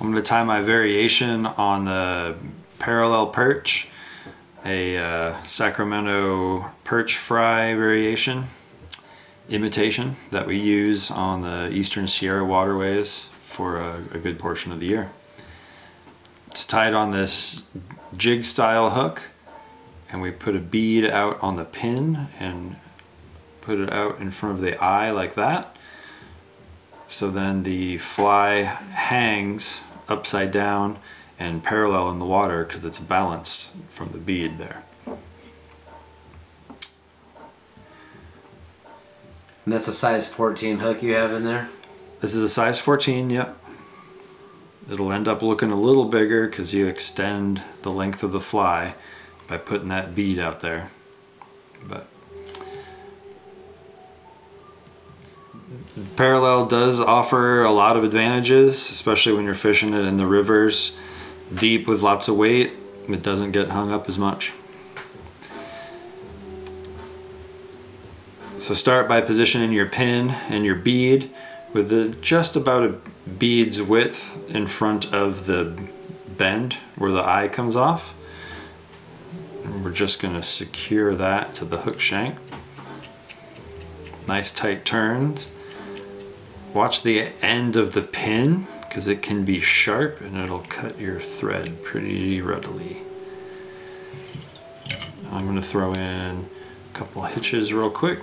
I'm going to tie my variation on the parallel perch, a Sacramento perch fry variation, imitation that we use on the Eastern Sierra waterways for a good portion of the year. It's tied on this jig style hook, and we put a bead out on the pin and put it out in front of the eye like that. So then the fly hangs upside down and parallel in the water because it's balanced from the bead there. And that's a size 14 hook you have in there? This is a size 14, yep. It'll end up looking a little bigger because you extend the length of the fly by putting that bead out there. But parallel does offer a lot of advantages, especially when you're fishing it in the rivers deep with lots of weight. It doesn't get hung up as much. So start by positioning your pin and your bead with just about a bead's width in front of the bend where the eye comes off. And we're just going to secure that to the hook shank. Nice tight turns. Watch the end of the pin because it can be sharp and it'll cut your thread pretty readily. I'm going to throw in a couple hitches real quick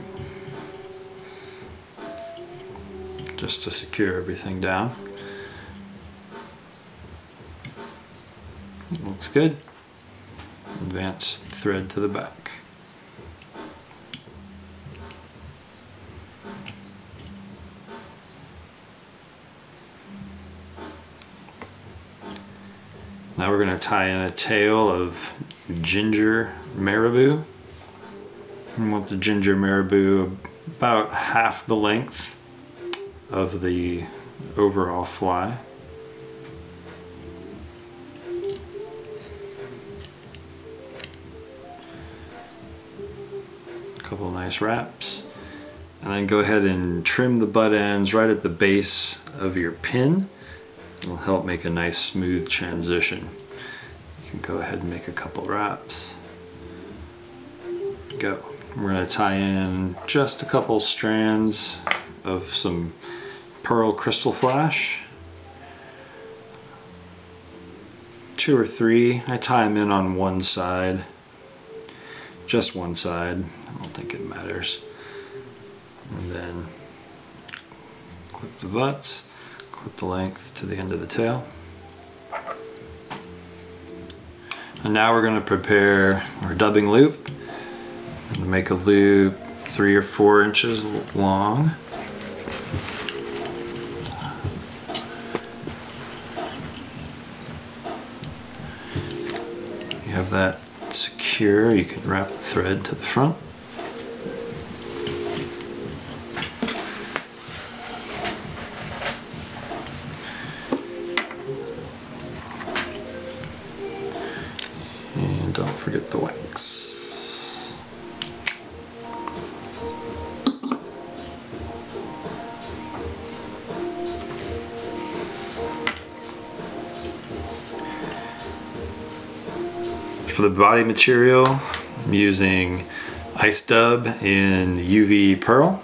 just to secure everything down. Looks good. Advance thread to the back. Now we're going to tie in a tail of ginger marabou. We want the ginger marabou about half the length of the overall fly. A couple of nice wraps. And then go ahead and trim the butt ends right at the base of your pin. It'll help make a nice smooth transition. You can go ahead and make a couple wraps. Go. We're going to tie in just a couple strands of some pearl crystal flash. 2 or 3. I tie them in on one side. Just one side. I don't think it matters. And then clip the butts. Clip the length to the end of the tail. And now we're going to prepare our dubbing loop. I'm going to make a loop 3 or 4 inches long. You have that secure, you can wrap the thread to the front. And don't forget the wax. For the body material, I'm using ice dub in UV pearl,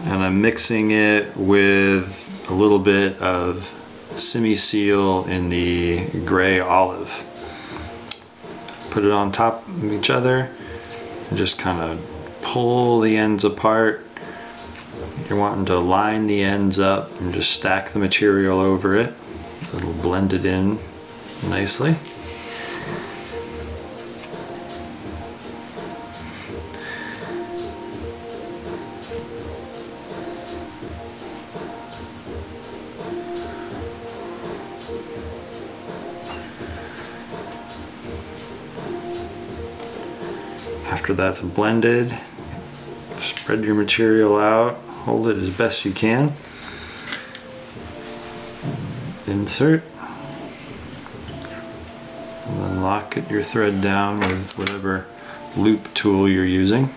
and I'm mixing it with a little bit of Simi seal in the gray olive. Put it on top of each other and just kind of pull the ends apart. You're wanting to line the ends up and just stack the material over it. It'll blend it in nicely. After that's blended, spread your material out, hold it as best you can, insert, and then lock your thread down with whatever loop tool you're using.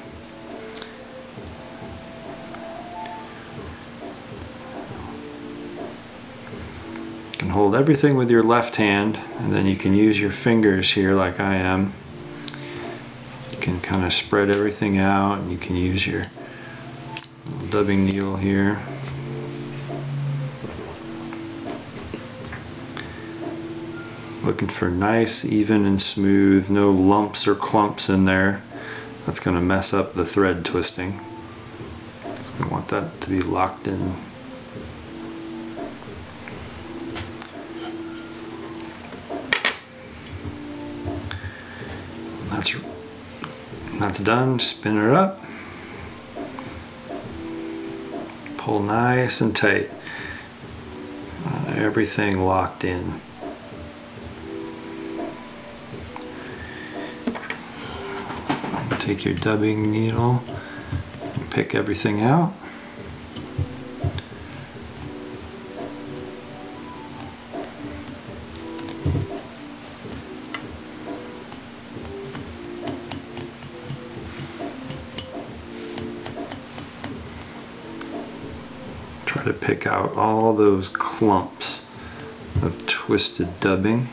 You can hold everything with your left hand, and then you can use your fingers here like I am. You can kind of spread everything out, and you can use your little dubbing needle here. Looking for nice, even and smooth, no lumps or clumps in there. That's going to mess up the thread twisting. So we want that to be locked in. That's done. Spin it up. Pull nice and tight. Everything locked in. Take your dubbing needle and pick everything out. Try to pick out all those clumps of twisted dubbing.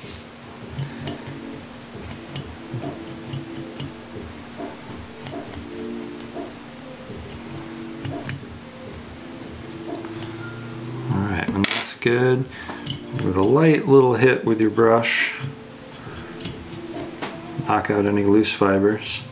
Alright, when that's good, give it a light little hit with your brush. Knock out any loose fibers.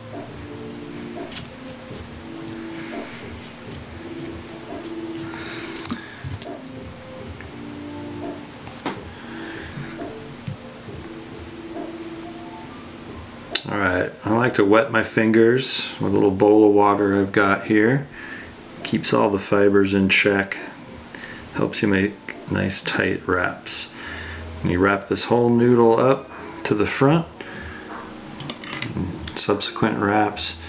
Alright, I like to wet my fingers with a little bowl of water I've got here. Keeps all the fibers in check. Helps you make nice tight wraps. And you wrap this whole noodle up to the front. And subsequent wraps,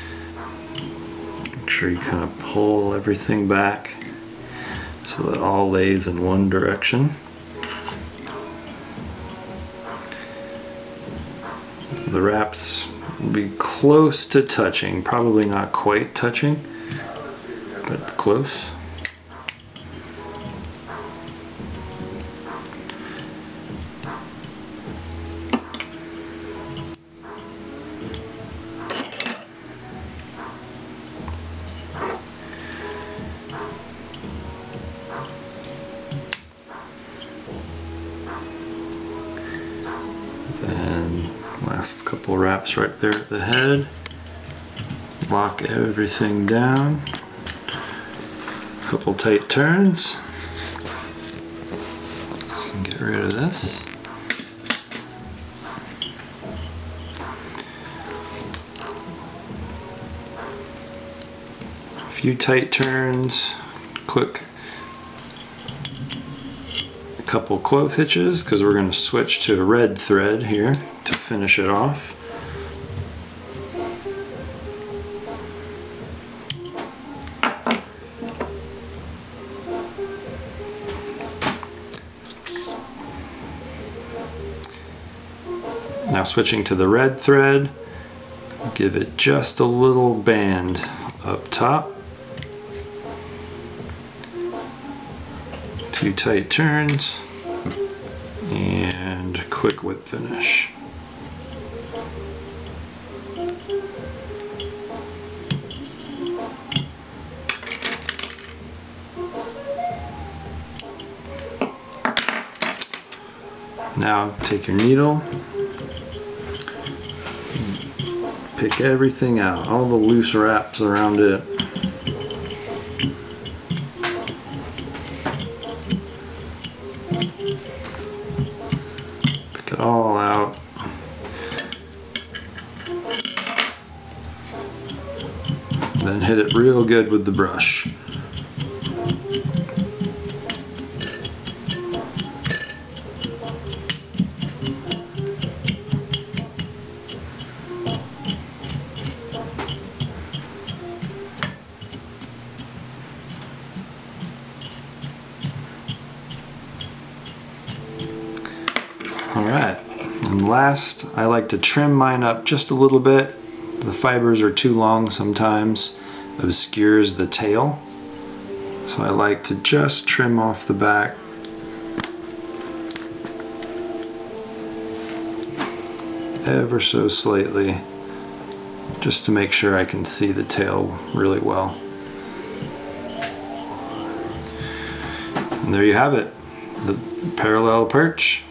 make sure you kind of pull everything back so that all lays in one direction. The wraps will be close to touching, probably not quite touching, but close. Last couple wraps right there at the head. Lock everything down. Couple tight turns. You can get rid of this. A few tight turns, quick. A couple clove hitches because we're going to switch to a red thread here to finish it off. Now switching to the red thread, give it just a little band up top. 2 tight turns and quick whip finish. Now take your needle, pick everything out, all the loose wraps around it. Pick it all out. Then hit it real good with the brush. Alright, and last, I like to trim mine up just a little bit. The fibers are too long sometimes, obscures the tail. So I like to just trim off the back. ever so slightly, just to make sure I can see the tail really well. And there you have it, the parallel perch.